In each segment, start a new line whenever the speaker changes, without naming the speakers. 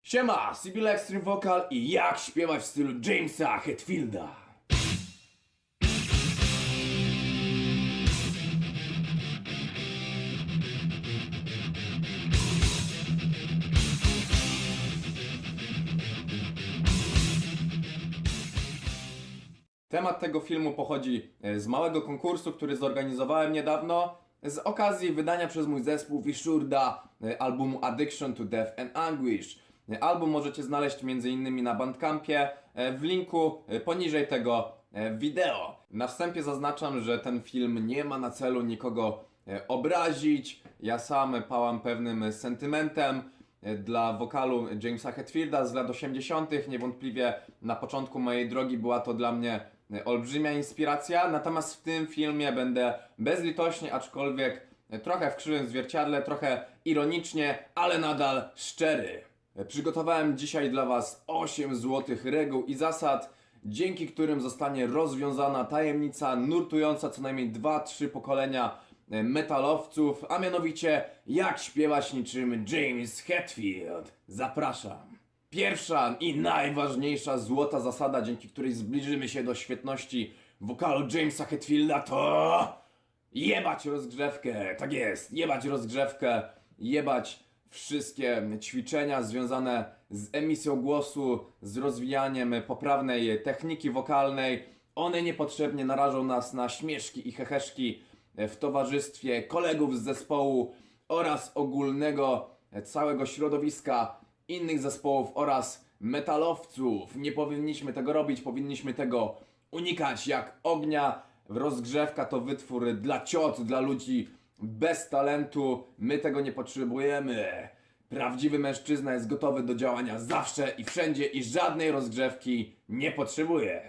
Siema, Sibyl Extreme Vocal i jak śpiewać w stylu Jamesa Hetfielda. Temat tego filmu pochodzi z małego konkursu, który zorganizowałem niedawno z okazji wydania przez mój zespół Wishurda albumu Addiction to Death and Anguish. Album możecie znaleźć m.in. na Bandcampie w linku poniżej tego wideo. Na wstępie zaznaczam, że ten film nie ma na celu nikogo obrazić. Ja sam pałam pewnym sentymentem dla wokalu Jamesa Hetfielda z lat 80. Niewątpliwie na początku mojej drogi była to dla mnie olbrzymia inspiracja. Natomiast w tym filmie będę bezlitośnie, aczkolwiek trochę w krzywym zwierciadle, trochę ironicznie, ale nadal szczery. Przygotowałem dzisiaj dla Was 8 złotych reguł i zasad, dzięki którym zostanie rozwiązana tajemnica nurtująca co najmniej 2-3 pokolenia metalowców, a mianowicie jak śpiewać niczym James Hetfield. Zapraszam. Pierwsza i najważniejsza złota zasada, dzięki której zbliżymy się do świetności wokalu Jamesa Hetfielda, to jebać rozgrzewkę. Tak jest, jebać rozgrzewkę, jebać wszystkie ćwiczenia związane z emisją głosu, z rozwijaniem poprawnej techniki wokalnej. One niepotrzebnie narażą nas na śmieszki i heheszki w towarzystwie kolegów z zespołu oraz ogólnego całego środowiska innych zespołów oraz metalowców. Nie powinniśmy tego robić, powinniśmy tego unikać jak ognia. Rozgrzewka to wytwór dla ciot, dla ludzi bez talentu. My tego nie potrzebujemy. Prawdziwy mężczyzna jest gotowy do działania zawsze i wszędzie i żadnej rozgrzewki nie potrzebuje.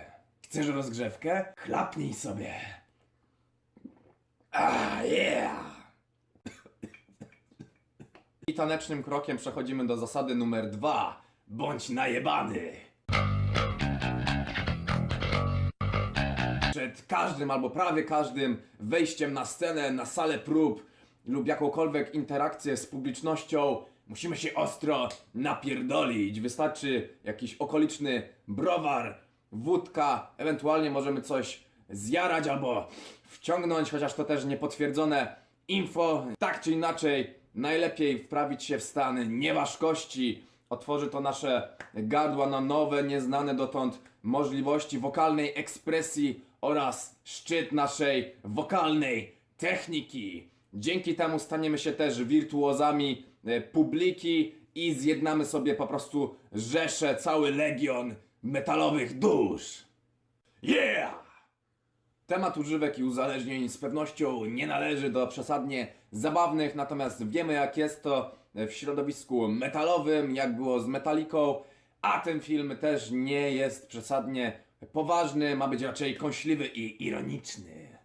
Chcesz rozgrzewkę? Chlapnij sobie. Yeah! I tanecznym krokiem przechodzimy do zasady numer 2. Bądź najebany. Przed każdym albo prawie każdym wejściem na scenę, na salę prób lub jakąkolwiek interakcję z publicznością musimy się ostro napierdolić. Wystarczy jakiś okoliczny browar, wódka, ewentualnie możemy coś zjarać albo wciągnąć, chociaż to też niepotwierdzone info. Tak czy inaczej, najlepiej wprawić się w stan nieważkości. Otworzy to nasze gardła na nowe, nieznane dotąd możliwości wokalnej ekspresji oraz szczyt naszej wokalnej techniki. Dzięki temu staniemy się też wirtuozami publiki i zjednamy sobie po prostu rzeszę, cały legion metalowych dusz. Yeah! Temat używek i uzależnień z pewnością nie należy do przesadnie zabawnych, natomiast wiemy jak jest to w środowisku metalowym, jak było z Metallicą, a ten film też nie jest przesadnie poważny, ma być raczej kąśliwy i ironiczny.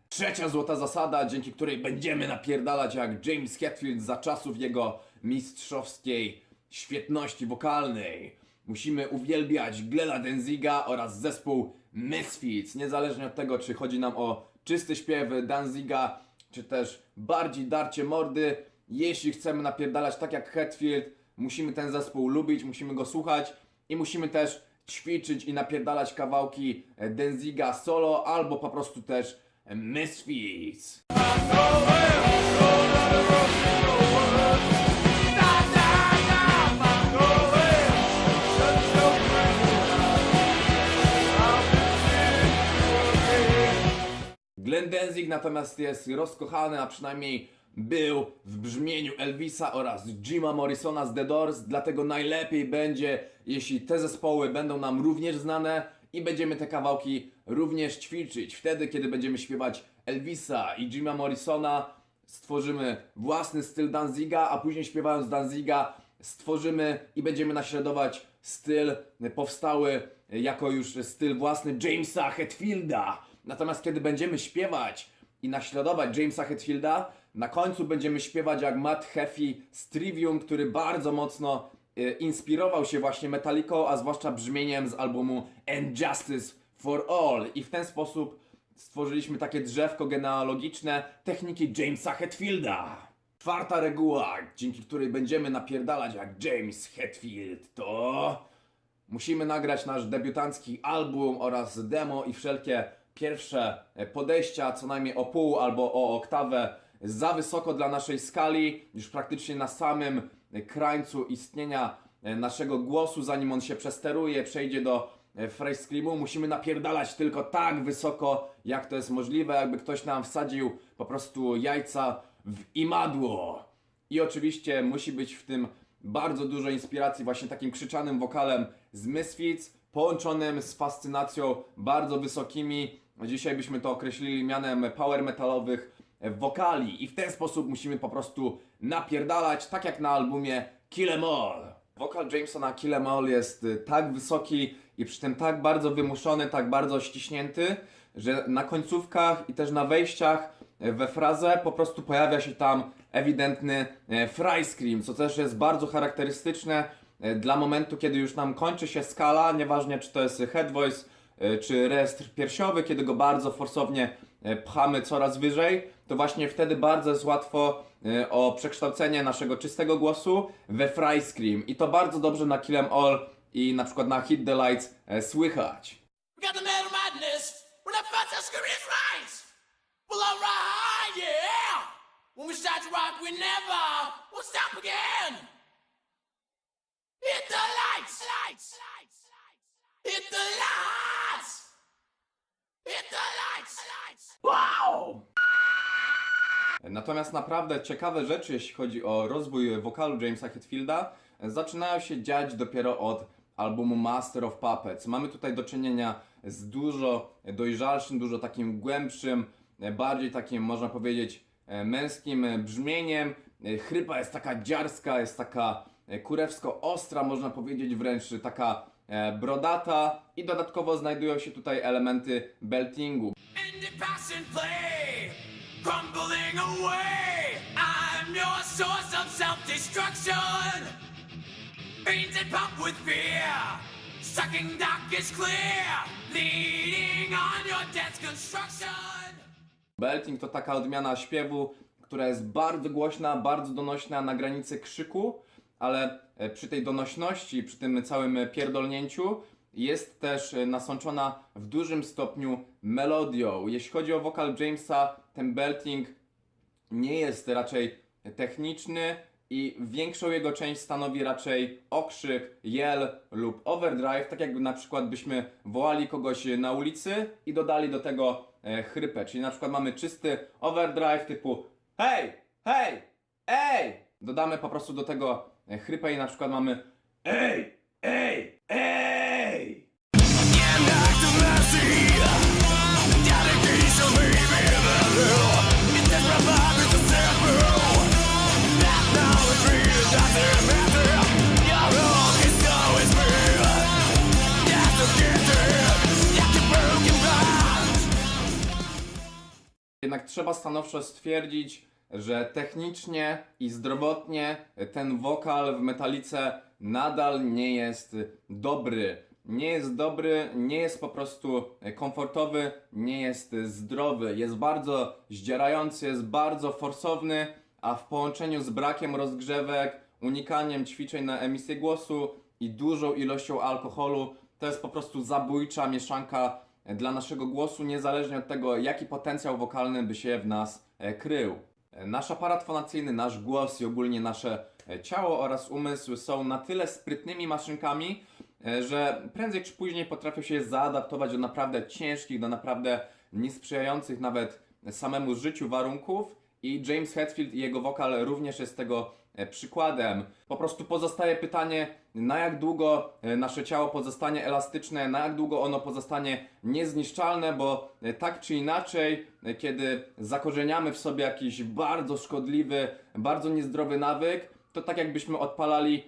Trzecia złota zasada, dzięki której będziemy napierdalać jak James Hetfield za czasów jego mistrzowskiej świetności wokalnej. Musimy uwielbiać Glena Danziga oraz zespół Misfits, niezależnie od tego, czy chodzi nam o czysty śpiew Danziga, czy też bardziej darcie mordy. Jeśli chcemy napierdalać tak jak Hetfield, musimy ten zespół lubić, musimy go słuchać i musimy też ćwiczyć i napierdalać kawałki Danziga solo, albo po prostu też Misfits. Glenn Danzig natomiast jest rozkochany, a przynajmniej był w brzmieniu Elvisa oraz Jima Morrisona z The Doors, dlatego najlepiej będzie, jeśli te zespoły będą nam również znane i będziemy te kawałki również ćwiczyć. Wtedy, kiedy będziemy śpiewać Elvisa i Jima Morrisona, stworzymy własny styl Danziga, a później śpiewając Danziga stworzymy i będziemy naśladować styl powstały jako już styl własny Jamesa Hetfielda. Natomiast kiedy będziemy śpiewać i naśladować Jamesa Hetfielda, na końcu będziemy śpiewać jak Matt Heffy z Trivium, który bardzo mocno inspirował się właśnie Metallicą, a zwłaszcza brzmieniem z albumu And Justice for All. I w ten sposób stworzyliśmy takie drzewko genealogiczne techniki Jamesa Hetfielda. Czwarta reguła, dzięki której będziemy napierdalać jak James Hetfield, to musimy nagrać nasz debiutancki album oraz demo i wszelkie pierwsze podejścia co najmniej o pół albo o oktawę za wysoko dla naszej skali, już praktycznie na samym krańcu istnienia naszego głosu, zanim on się przesteruje, przejdzie do fresh screamu. Musimy napierdalać tylko tak wysoko, jak to jest możliwe, jakby ktoś nam wsadził po prostu jajca w imadło. I oczywiście musi być w tym bardzo dużo inspiracji właśnie takim krzyczanym wokalem z Misfits, połączonym z fascynacją bardzo wysokimi, dzisiaj byśmy to określili mianem power metalowych wokali. I w ten sposób musimy po prostu napierdalać, tak jak na albumie Kill 'Em All. Wokal Jamesa na Kill 'Em All jest tak wysoki i przy tym tak bardzo wymuszony, tak bardzo ściśnięty, że na końcówkach i też na wejściach we frazę po prostu pojawia się tam ewidentny fry scream, co też jest bardzo charakterystyczne dla momentu, kiedy już nam kończy się skala, nieważne czy to jest head voice, czy restr piersiowy, kiedy go bardzo forsownie pchamy coraz wyżej, to właśnie wtedy bardzo jest łatwo o przekształcenie naszego czystego głosu we fry scream. I to bardzo dobrze na Kill 'Em All i na przykład na Hit the Lights słychać.
We got the metal madness. When that fat ass scream is right. Well, alright, yeah. When we start to rock, we never will stop again. Hit the lights, lights, lights, lights. Hit the lights. Hit the lights, lights.
Wow! Natomiast naprawdę ciekawe rzeczy, jeśli chodzi o rozwój wokalu Jamesa Hetfielda, zaczynają się dziać dopiero od albumu Master of Puppets. Mamy tutaj do czynienia z dużo dojrzalszym, dużo takim głębszym, bardziej takim, można powiedzieć, męskim brzmieniem. Chrypa jest taka dziarska, jest taka kurewsko ostra, można powiedzieć wręcz taka brodata i dodatkowo znajdują się tutaj elementy beltingu.
And the pass and play, crumbling away. I'm your source of self-destruction. Veins that pump with fear, sucking dark is clear, leading on your death's construction.
Belting to taka odmiana śpiewu, która jest bardzo głośna, bardzo donośna, na granicy krzyku, ale przy tej donośności, przy tym całym pierdolnięciu jest też nasączona w dużym stopniu melodią. Jeśli chodzi o wokal Jamesa, ten belting nie jest raczej techniczny i większą jego część stanowi raczej okrzyk, yell lub overdrive, tak jakby na przykład byśmy wołali kogoś na ulicy i dodali do tego chrypę, czyli na przykład mamy czysty overdrive typu hej, hej, ej! Dodamy po prostu do tego chrypę i na przykład mamy ej, ej, ej! Jednak trzeba stanowczo stwierdzić, że technicznie i zdrowotnie ten wokal w Metalice nadal nie jest dobry. Nie jest dobry, nie jest po prostu komfortowy, nie jest zdrowy. Jest bardzo zdzierający, jest bardzo forsowny, a w połączeniu z brakiem rozgrzewek, unikaniem ćwiczeń na emisję głosu i dużą ilością alkoholu, to jest po prostu zabójcza mieszanka dla naszego głosu, niezależnie od tego, jaki potencjał wokalny by się w nas krył. Nasz aparat fonacyjny, nasz głos i ogólnie nasze ciało oraz umysł są na tyle sprytnymi maszynkami, że prędzej czy później potrafią się zaadaptować do naprawdę ciężkich, do naprawdę niesprzyjających nawet samemu życiu warunków i James Hetfield i jego wokal również jest tego przykładem. Po prostu pozostaje pytanie, na jak długo nasze ciało pozostanie elastyczne, na jak długo ono pozostanie niezniszczalne, bo tak czy inaczej, kiedy zakorzeniamy w sobie jakiś bardzo szkodliwy, bardzo niezdrowy nawyk, to tak jakbyśmy odpalali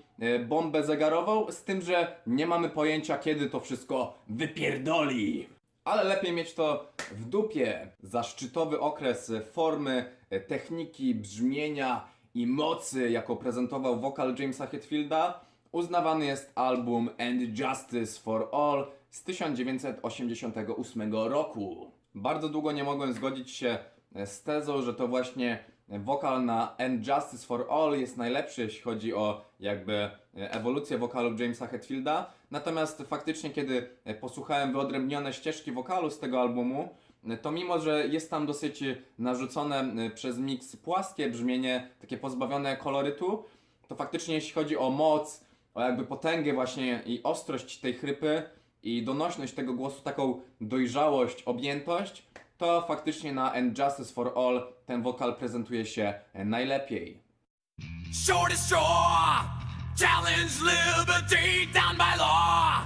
bombę zegarową, z tym, że nie mamy pojęcia, kiedy to wszystko wypierdoli. Ale lepiej mieć to w dupie. Za szczytowy okres formy, techniki, brzmienia i mocy, jaką prezentował wokal Jamesa Hetfielda, uznawany jest album And Justice for All z 1988 roku. Bardzo długo nie mogłem zgodzić się z tezą, że to właśnie wokal na And Justice for All jest najlepszy, jeśli chodzi o jakby ewolucję wokalu Jamesa Hetfielda. Natomiast faktycznie, kiedy posłuchałem wyodrębnione ścieżki wokalu z tego albumu, to mimo, że jest tam dosyć narzucone przez mix płaskie brzmienie, takie pozbawione kolorytu, to faktycznie jeśli chodzi o moc, o jakby potęgę właśnie i ostrość tej chrypy i donośność tego głosu, taką dojrzałość, objętość, to faktycznie na And Justice for All ten wokal prezentuje się najlepiej.
Shortest straw, challenge liberty down by law.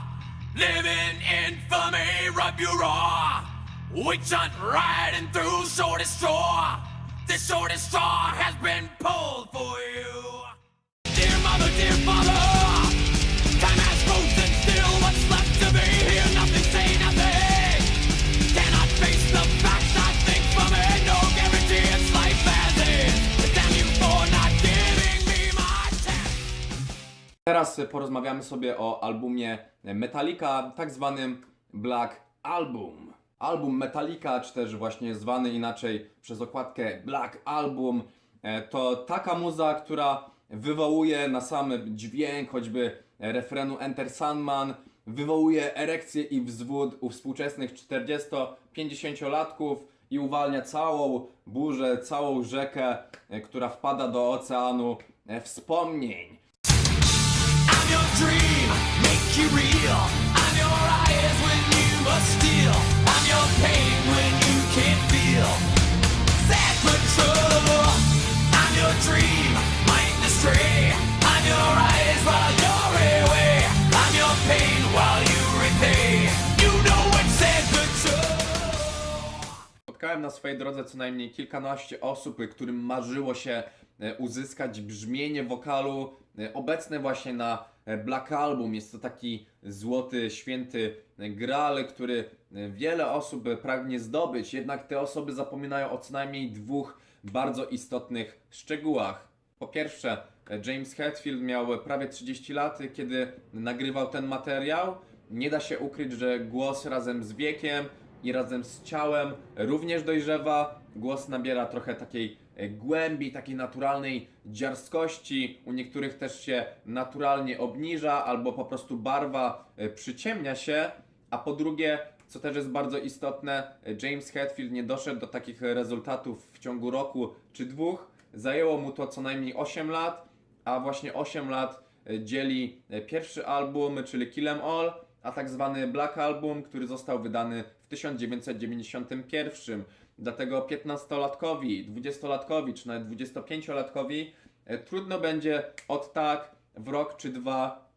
Live in infamy, rub you raw. Witch hunt riding through shortest straw. The shortest straw has been pulled for you. Dear father, time has frozen still. What's left to be here? Nothing, say nothing. Cannot face the facts, I think for me. No guarantee it's life as is. Damn you for not giving me my chance.
Teraz porozmawiamy sobie o albumie Metallica, tak zwanym Black Album. Album Metallica, czy też właśnie zwany inaczej przez okładkę Black Album, to taka muza, która wywołuje na sam dźwięk choćby refrenu Enter Sandman, wywołuje erekcję i wzwód u współczesnych 40-50-latków i uwalnia całą burzę, całą rzekę, która wpada do oceanu wspomnień.
I'm your dream, make you real. I'm your eyes when you must steal. I'm your pain when you can't feel. Sad but true. I'm your dream, mind astray. I'm your eyes while you're away. I'm your pain while you repay. You know it's sad but true.
Spotkałem na swojej drodze co najmniej kilkanaście osób, którym marzyło się uzyskać brzmienie wokalu obecne właśnie na Black Album. Jest to taki złoty, święty graal, który wiele osób pragnie zdobyć, jednak te osoby zapominają o co najmniej dwóch bardzo istotnych szczegółach. Po pierwsze, James Hetfield miał prawie 30 lat, kiedy nagrywał ten materiał. Nie da się ukryć, że głos razem z wiekiem i razem z ciałem również dojrzewa. Głos nabiera trochę takiej głębi, takiej naturalnej dziarskości. U niektórych też się naturalnie obniża albo po prostu barwa przyciemnia się. A po drugie, co też jest bardzo istotne, James Hetfield nie doszedł do takich rezultatów w ciągu roku czy dwóch. Zajęło mu to co najmniej 8 lat, a właśnie 8 lat dzieli pierwszy album, czyli Kill 'Em All, a tak zwany Black Album, który został wydany w 1991. Dlatego 15-latkowi, 20-latkowi czy nawet 25-latkowi trudno będzie od tak w rok czy dwa,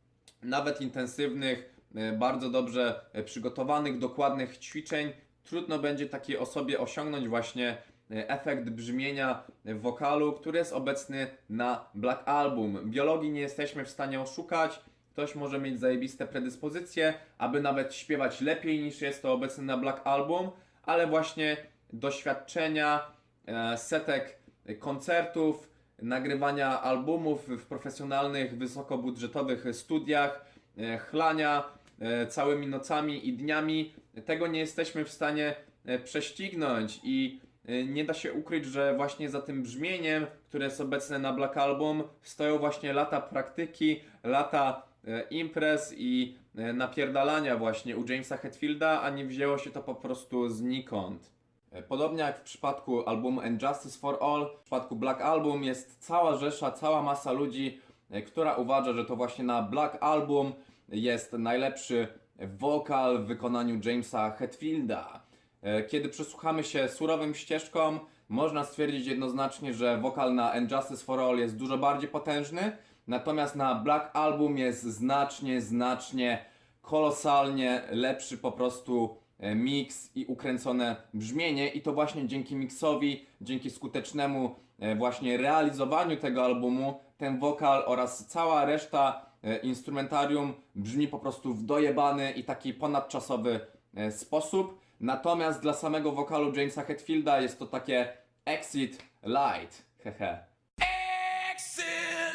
nawet intensywnych, bardzo dobrze przygotowanych, dokładnych ćwiczeń, trudno będzie takiej osobie osiągnąć właśnie efekt brzmienia wokalu, który jest obecny na Black Album. Biologii nie jesteśmy w stanie oszukać. Ktoś może mieć zajebiste predyspozycje, aby nawet śpiewać lepiej niż jest to obecny na Black Album, ale właśnie doświadczenia, setek koncertów, nagrywania albumów w profesjonalnych, wysokobudżetowych studiach, chlania całymi nocami i dniami, tego nie jesteśmy w stanie prześcignąć i nie da się ukryć, że właśnie za tym brzmieniem, które jest obecne na Black Album, stoją właśnie lata praktyki, lata imprez i napierdalania właśnie u Jamesa Hetfielda, a nie wzięło się to po prostu znikąd. Podobnie jak w przypadku albumu And Justice for All, w przypadku Black Album jest cała rzesza, cała masa ludzi, która uważa, że to właśnie na Black Album jest najlepszy wokal w wykonaniu Jamesa Hetfielda. Kiedy przesłuchamy się surowym ścieżkom, można stwierdzić jednoznacznie, że wokal na And Justice for All jest dużo bardziej potężny, natomiast na Black Album jest znacznie, kolosalnie lepszy po prostu mix i ukręcone brzmienie i to właśnie dzięki miksowi, dzięki skutecznemu właśnie realizowaniu tego albumu, ten wokal oraz cała reszta instrumentarium brzmi po prostu w dojebany i taki ponadczasowy sposób. Natomiast dla samego wokalu Jamesa Hetfielda jest to takie Exit Light, hehe.
Exit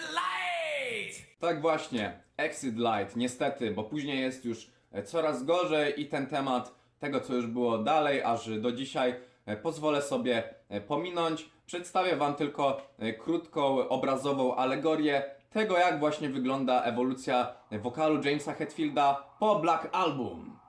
light.
Tak właśnie, Exit Light, niestety, bo później jest już coraz gorzej i ten temat tego, co już było dalej, aż do dzisiaj pozwolę sobie pominąć. Przedstawię wam tylko krótką, obrazową alegorię tego, jak właśnie wygląda ewolucja wokalu Jamesa Hetfielda po Black Album.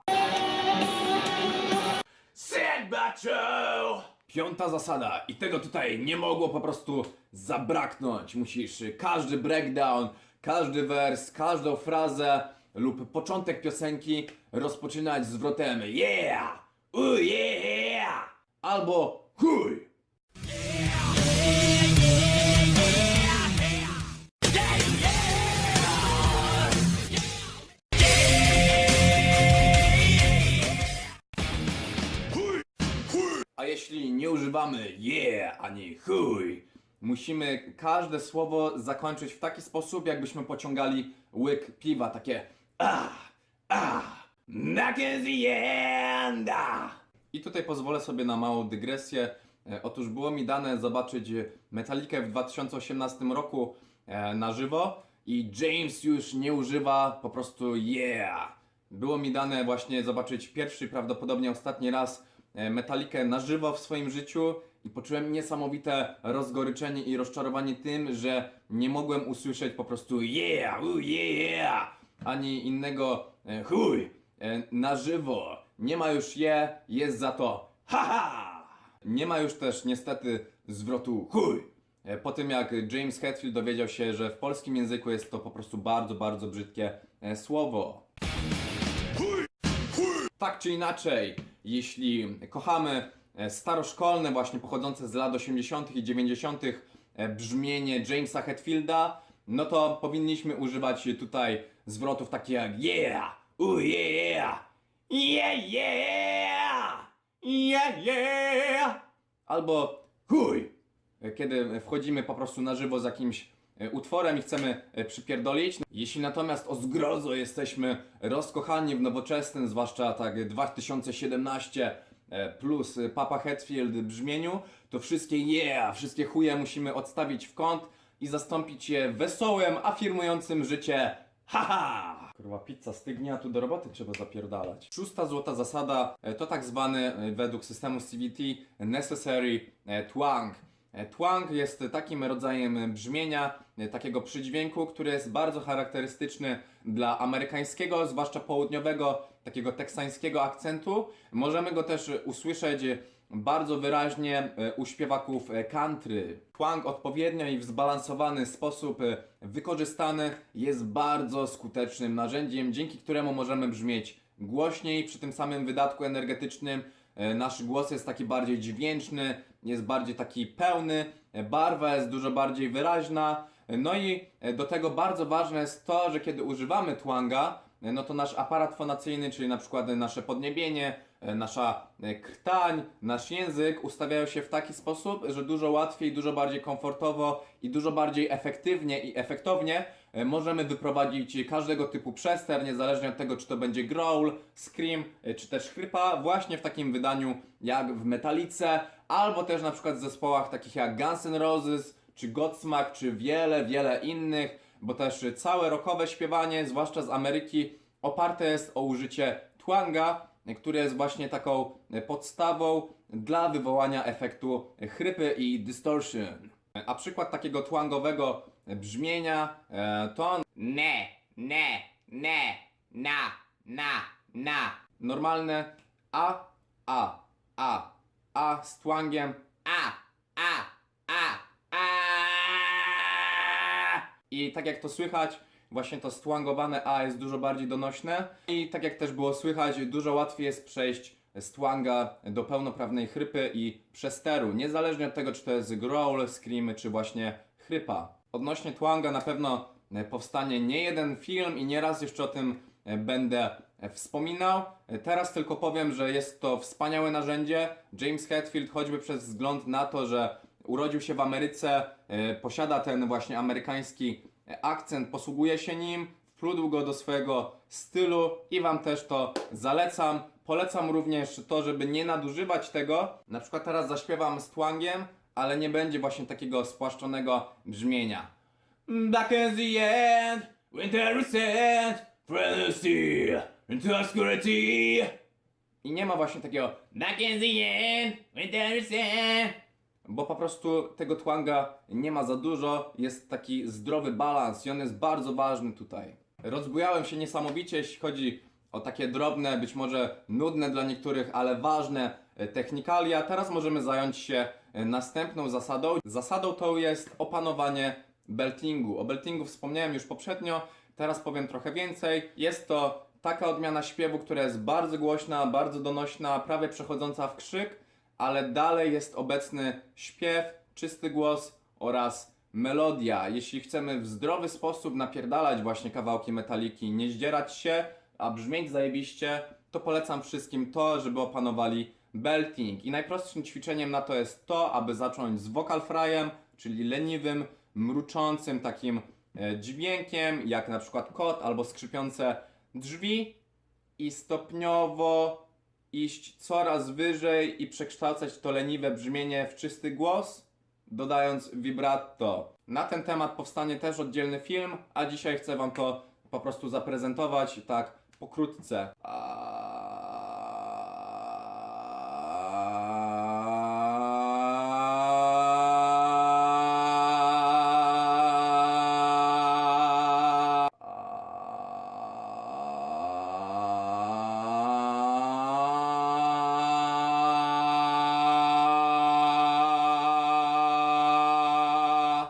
Said by Joe.
Piąta zasada i tego tutaj nie mogło po prostu zabraknąć. Musisz każdy breakdown, każdy wers, każdą frazę lub początek piosenki rozpoczynać zwrotem yeah, yeah, albo chuj. A jeśli nie używamy yeah ani chuj, musimy każde słowo zakończyć w taki sposób, jakbyśmy pociągali łyk piwa, takie Mackenzie. I tutaj pozwolę sobie na małą dygresję. Otóż było mi dane zobaczyć Metallicę w 2018 roku na żywo i James już nie używa po prostu yeah. Było mi dane właśnie zobaczyć pierwszy, prawdopodobnie ostatni raz Metallicę na żywo w swoim życiu i poczułem niesamowite rozgoryczenie i rozczarowanie tym, że nie mogłem usłyszeć po prostu yeah, yeah, ani innego chuj na żywo. Nie ma już jest za to haha. Nie ma już też niestety zwrotu chuj. Po tym jak James Hetfield dowiedział się, że w polskim języku jest to po prostu bardzo, bardzo brzydkie słowo. Tak czy inaczej, jeśli kochamy staroszkolne, właśnie pochodzące z lat 80. i 90. brzmienie Jamesa Hetfielda, no to powinniśmy używać tutaj zwrotów takich jak yeah, yeah, yeah, yeah, yeah, yeah, albo chuj, kiedy wchodzimy po prostu na żywo z jakimś utworem i chcemy przypierdolić. Jeśli natomiast o zgrozo jesteśmy rozkochani w nowoczesnym, zwłaszcza tak 2017 plus Papa Hetfield brzmieniu, to wszystkie yeah, wszystkie chuje musimy odstawić w kąt i zastąpić je wesołym, afirmującym życie haha. Kurwa, pizza stygnie, a tu do roboty trzeba zapierdalać. Szósta złota zasada to tak zwany według systemu CVT necessary twang. Twang jest takim rodzajem brzmienia, takiego przydźwięku, który jest bardzo charakterystyczny dla amerykańskiego, zwłaszcza południowego, takiego teksańskiego akcentu. Możemy go też usłyszeć bardzo wyraźnie u śpiewaków country. Twang odpowiednio i w zbalansowany sposób wykorzystany jest bardzo skutecznym narzędziem, dzięki któremu możemy brzmieć głośniej przy tym samym wydatku energetycznym. Nasz głos jest taki bardziej dźwięczny, jest bardziej taki pełny, barwa jest dużo bardziej wyraźna. No i do tego bardzo ważne jest to, że kiedy używamy twanga, no to nasz aparat fonacyjny, czyli na przykład nasze podniebienie, nasza krtań, nasz język ustawiają się w taki sposób, że dużo łatwiej, dużo bardziej komfortowo i dużo bardziej efektywnie i efektownie możemy wyprowadzić każdego typu przester, niezależnie od tego, czy to będzie growl, scream, czy też chrypa, właśnie w takim wydaniu jak w Metallice, albo też na przykład w zespołach takich jak Guns N' Roses, czy Godsmack, czy wiele, wiele innych, bo też całe rockowe śpiewanie, zwłaszcza z Ameryki, oparte jest o użycie twanga, który jest właśnie taką podstawą dla wywołania efektu chrypy i distortion. A przykład takiego twangowego brzmienia to ne, na. Normalne a z twangiem a. I tak jak to słychać, właśnie to stwangowane a jest dużo bardziej donośne i tak jak też było słychać, dużo łatwiej jest przejść z twanga do pełnoprawnej chrypy i przesteru, niezależnie od tego, czy to jest growl, scream, czy właśnie chrypa. Odnośnie twanga na pewno powstanie nie jeden film i nieraz jeszcze o tym będę wspominał. Teraz tylko powiem, że jest to wspaniałe narzędzie. James Hetfield, choćby przez wzgląd na to, że urodził się w Ameryce, posiada ten właśnie amerykański akcent, posługuje się nim, wplótł go do swojego stylu i wam też to zalecam. Polecam również to, żeby nie nadużywać tego. Na przykład teraz zaśpiewam z twangiem, ale nie będzie właśnie takiego spłaszczonego brzmienia. Back at the end, winter is set, frenesty, into obscurity. I nie ma właśnie takiego back at the end, winter is set, bo po prostu tego twanga nie ma za dużo, jest taki zdrowy balans i on jest bardzo ważny tutaj. Rozbujałem się niesamowicie, jeśli chodzi o takie drobne, być może nudne dla niektórych, ale ważne technikalia. Teraz możemy zająć się następną zasadą. Zasadą tą jest opanowanie beltingu. O beltingu wspomniałem już poprzednio, teraz powiem trochę więcej. Jest to taka odmiana śpiewu, która jest bardzo głośna, bardzo donośna, prawie przechodząca w krzyk, ale dalej jest obecny śpiew, czysty głos oraz melodia. Jeśli chcemy w zdrowy sposób napierdalać właśnie kawałki metaliki, nie zdzierać się, a brzmieć zajebiście, to polecam wszystkim to, żeby opanowali belting. I najprostszym ćwiczeniem na to jest to, aby zacząć z vocal fryem, czyli leniwym, mruczącym takim dźwiękiem, jak na przykład kot albo skrzypiące drzwi, i stopniowo iść coraz wyżej i przekształcać to leniwe brzmienie w czysty głos, dodając vibrato. Na ten temat powstanie też oddzielny film, a dzisiaj chcę Wam to po prostu zaprezentować tak pokrótce.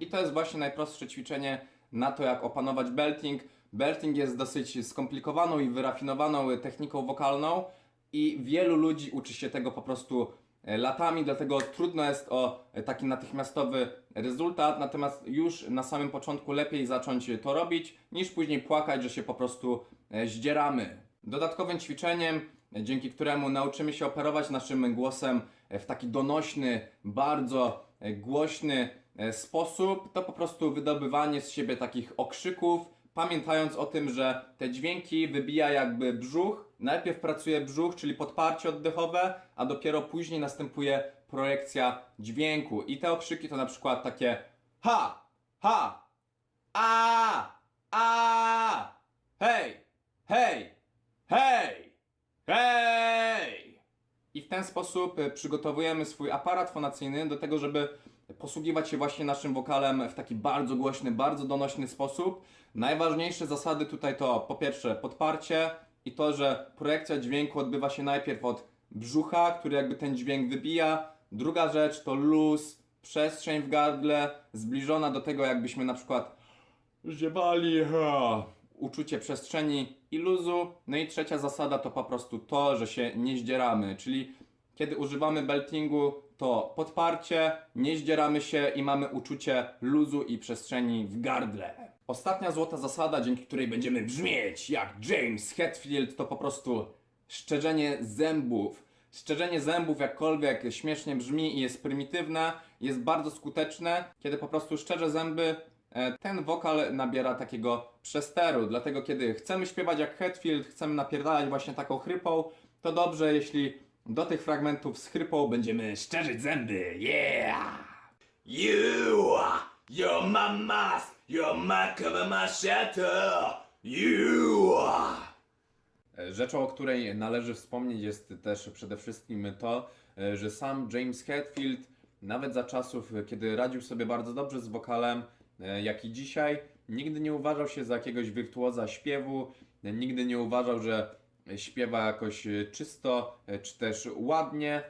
I to jest właśnie najprostsze ćwiczenie na to, jak opanować belting. Belting jest dosyć skomplikowaną i wyrafinowaną techniką wokalną i wielu ludzi uczy się tego po prostu latami, dlatego trudno jest o taki natychmiastowy rezultat, natomiast już na samym początku lepiej zacząć to robić, niż później płakać, że się po prostu zdzieramy. Dodatkowym ćwiczeniem, dzięki któremu nauczymy się operować naszym głosem w taki donośny, bardzo głośny sposób, to po prostu wydobywanie z siebie takich okrzyków, pamiętając o tym, że te dźwięki wybija jakby brzuch. Najpierw pracuje brzuch, czyli podparcie oddechowe, a dopiero później następuje projekcja dźwięku. I te okrzyki to na przykład takie ha, ha, a, hej, hej, hej, hej. I w ten sposób przygotowujemy swój aparat fonacyjny do tego, żeby posługiwać się właśnie naszym wokalem w taki bardzo głośny, bardzo donośny sposób. Najważniejsze zasady tutaj to po pierwsze podparcie i to, że projekcja dźwięku odbywa się najpierw od brzucha, który jakby ten dźwięk wybija. Druga rzecz to luz, przestrzeń w gardle, zbliżona do tego, jakbyśmy na przykład ziewali, uczucie przestrzeni i luzu. No i trzecia zasada to po prostu to, że się nie zdzieramy, czyli kiedy używamy beltingu, to podparcie, nie zdzieramy się i mamy uczucie luzu i przestrzeni w gardle. Ostatnia złota zasada, dzięki której będziemy brzmieć jak James Hetfield, to po prostu szczerzenie zębów. Szczerzenie zębów, jakkolwiek śmiesznie brzmi i jest prymitywne, jest bardzo skuteczne. Kiedy po prostu szczerzę zęby, ten wokal nabiera takiego przesteru. Dlatego kiedy chcemy śpiewać jak Hetfield, chcemy napierdalać właśnie taką chrypą, to dobrze, jeśli do tych fragmentów z chrypą będziemy szczerzyć zęby. Yeah!
You're my mask, you're my cover, my shelter. You.
Rzeczą, o której należy wspomnieć, jest też przede wszystkim to, że sam James Hetfield, nawet za czasów, kiedy radził sobie bardzo dobrze z wokalem, jak i dzisiaj, nigdy nie uważał się za jakiegoś wirtuoza śpiewu, nigdy nie uważał, że śpiewa jakoś czysto, czy też ładnie,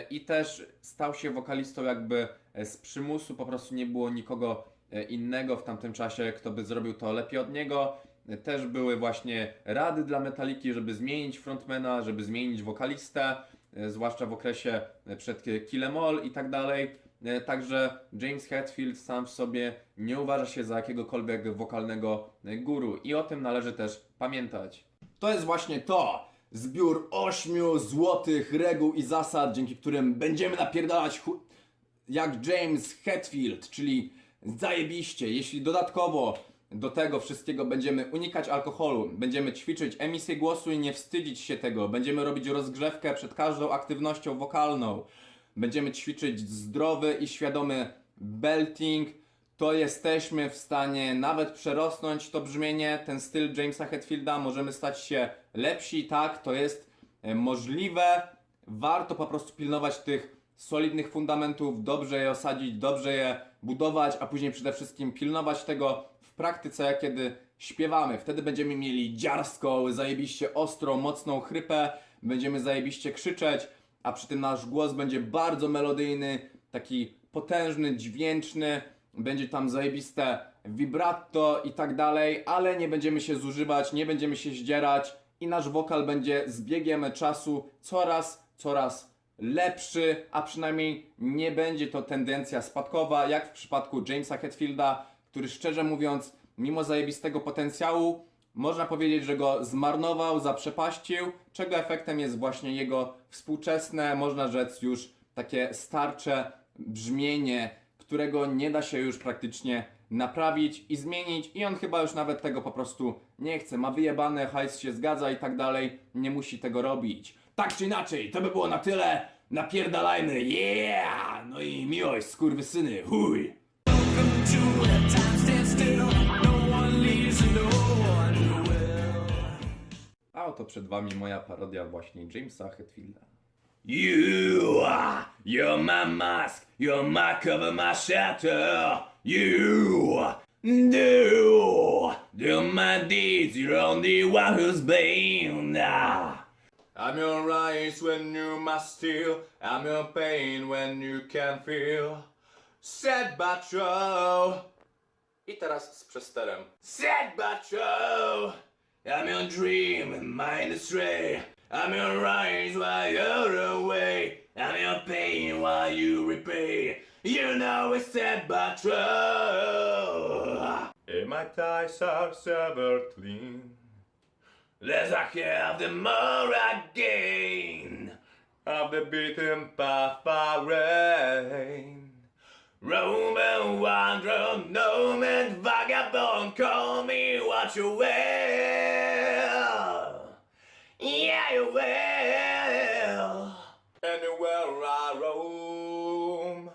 i też stał się wokalistą jakby z przymusu, po prostu nie było nikogo innego w tamtym czasie, kto by zrobił to lepiej od niego. Też były właśnie rady dla Metaliki, żeby zmienić frontmana, żeby zmienić wokalistę, zwłaszcza w okresie przed Kill 'Em All i tak dalej. Także James Hetfield sam w sobie nie uważa się za jakiegokolwiek wokalnego guru i o tym należy też pamiętać. To jest właśnie to! Zbiór 8 złotych reguł i zasad, dzięki którym będziemy napierdalać jak James Hetfield, czyli zajebiście. Jeśli dodatkowo do tego wszystkiego będziemy unikać alkoholu, będziemy ćwiczyć emisję głosu i nie wstydzić się tego, będziemy robić rozgrzewkę przed każdą aktywnością wokalną, będziemy ćwiczyć zdrowy i świadomy belting, to jesteśmy w stanie nawet przerosnąć to brzmienie, ten styl Jamesa Hetfielda, możemy stać się lepsi, tak, to jest możliwe. Warto po prostu pilnować tych solidnych fundamentów, dobrze je osadzić, dobrze je budować, a później przede wszystkim pilnować tego w praktyce, jak kiedy śpiewamy. Wtedy będziemy mieli dziarską, zajebiście ostrą, mocną chrypę, będziemy zajebiście krzyczeć, a przy tym nasz głos będzie bardzo melodyjny, taki potężny, dźwięczny, będzie tam zajebiste vibrato i tak dalej, ale nie będziemy się zużywać, nie będziemy się zdzierać i nasz wokal będzie z biegiem czasu coraz lepszy, a przynajmniej nie będzie to tendencja spadkowa, jak w przypadku Jamesa Hetfielda, który szczerze mówiąc, mimo zajebistego potencjału, można powiedzieć, że go zmarnował, zaprzepaścił, czego efektem jest właśnie jego współczesne, można rzec już takie starcze brzmienie, którego nie da się już praktycznie naprawić i zmienić i on chyba już nawet tego po prostu nie chce, ma wyjebane, hajs się zgadza i tak dalej, nie musi tego robić. Tak czy inaczej, to by było na tyle, napierdalajmy, yeah! No i miłość, skurwysyny, chuj! A oto przed wami moja parodia właśnie Jamesa Hetfielda. You're my mask, you're my cover, my shelter. Do my deeds, you're only one who's been. I'm your rise when you must steal, I'm your pain when you can feel. Sad but true. I teraz z przesterem. Sad but true. I'm your dream and mind astray. I'm your rise while you're away. I'm your pain while you repay. You know it's sad but true. And my ties are severed clean. Less I have, the more I gain. Of the beaten path I reign. Roman wanderer, nomad, vagabond, call me what you will. Yeah, you will. Anywhere I roam,